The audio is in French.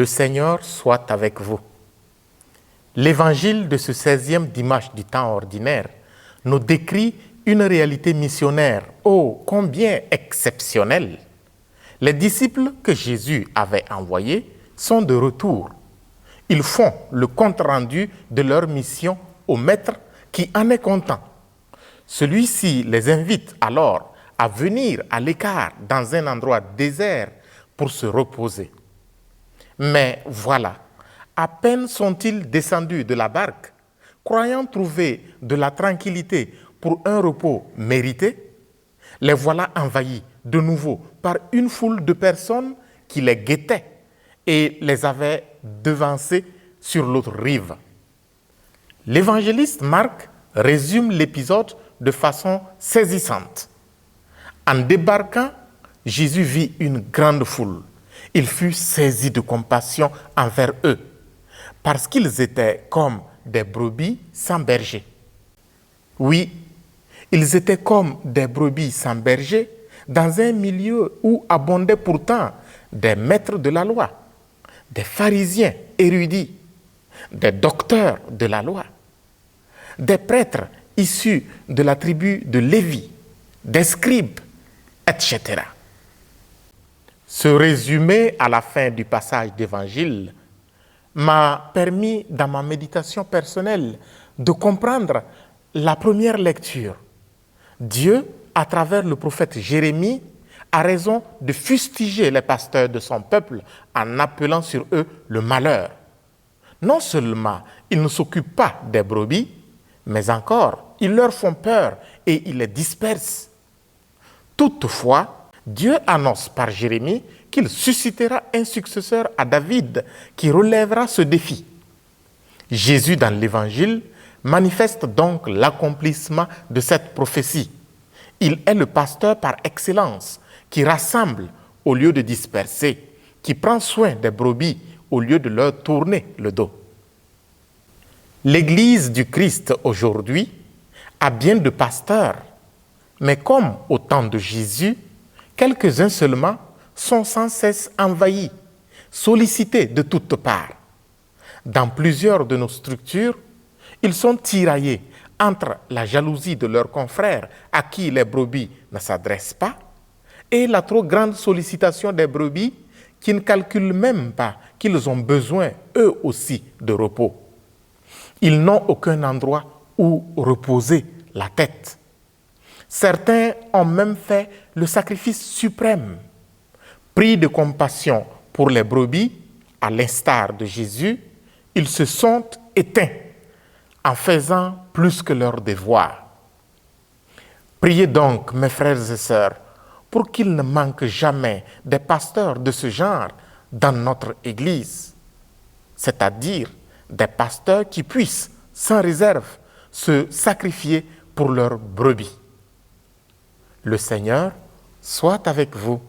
Le Seigneur soit avec vous. L'évangile de ce 16e dimanche du temps ordinaire nous décrit une réalité missionnaire, oh combien exceptionnelle. Les disciples que Jésus avait envoyés sont de retour. Ils font le compte-rendu de leur mission au Maître qui en est content. Celui-ci les invite alors à venir à l'écart dans un endroit désert pour se reposer. Mais voilà, à peine sont-ils descendus de la barque, croyant trouver de la tranquillité pour un repos mérité, les voilà envahis de nouveau par une foule de personnes qui les guettaient et les avaient devancés sur l'autre rive. L'évangéliste Marc résume l'épisode de façon saisissante. En débarquant, Jésus vit une grande foule. Il fut saisi de compassion envers eux, parce qu'ils étaient comme des brebis sans berger. Oui, ils étaient comme des brebis sans berger dans un milieu où abondaient pourtant des maîtres de la loi, des pharisiens érudits, des docteurs de la loi, des prêtres issus de la tribu de Lévi, des scribes, etc. Ce résumé à la fin du passage d'évangile m'a permis, dans ma méditation personnelle, de comprendre la première lecture. Dieu, à travers le prophète Jérémie, a raison de fustiger les pasteurs de son peuple en appelant sur eux le malheur. Non seulement ils ne s'occupent pas des brebis, mais encore, ils leur font peur et ils les dispersent. Toutefois, Dieu annonce par Jérémie qu'il suscitera un successeur à David qui relèvera ce défi. Jésus, dans l'Évangile, manifeste donc l'accomplissement de cette prophétie. Il est le pasteur par excellence qui rassemble au lieu de disperser, qui prend soin des brebis au lieu de leur tourner le dos. L'Église du Christ aujourd'hui a bien de pasteurs, mais comme au temps de Jésus, quelques-uns seulement sont sans cesse envahis, sollicités de toutes parts. Dans plusieurs de nos structures, ils sont tiraillés entre la jalousie de leurs confrères à qui les brebis ne s'adressent pas et la trop grande sollicitation des brebis qui ne calculent même pas qu'ils ont besoin eux aussi de repos. Ils n'ont aucun endroit où reposer la tête. Certains ont même fait le sacrifice suprême. Pris de compassion pour les brebis, à l'instar de Jésus, ils se sont éteints en faisant plus que leur devoir. Priez donc, mes frères et sœurs, pour qu'il ne manque jamais des pasteurs de ce genre dans notre Église, c'est-à-dire des pasteurs qui puissent, sans réserve, se sacrifier pour leurs brebis. Le Seigneur soit avec vous.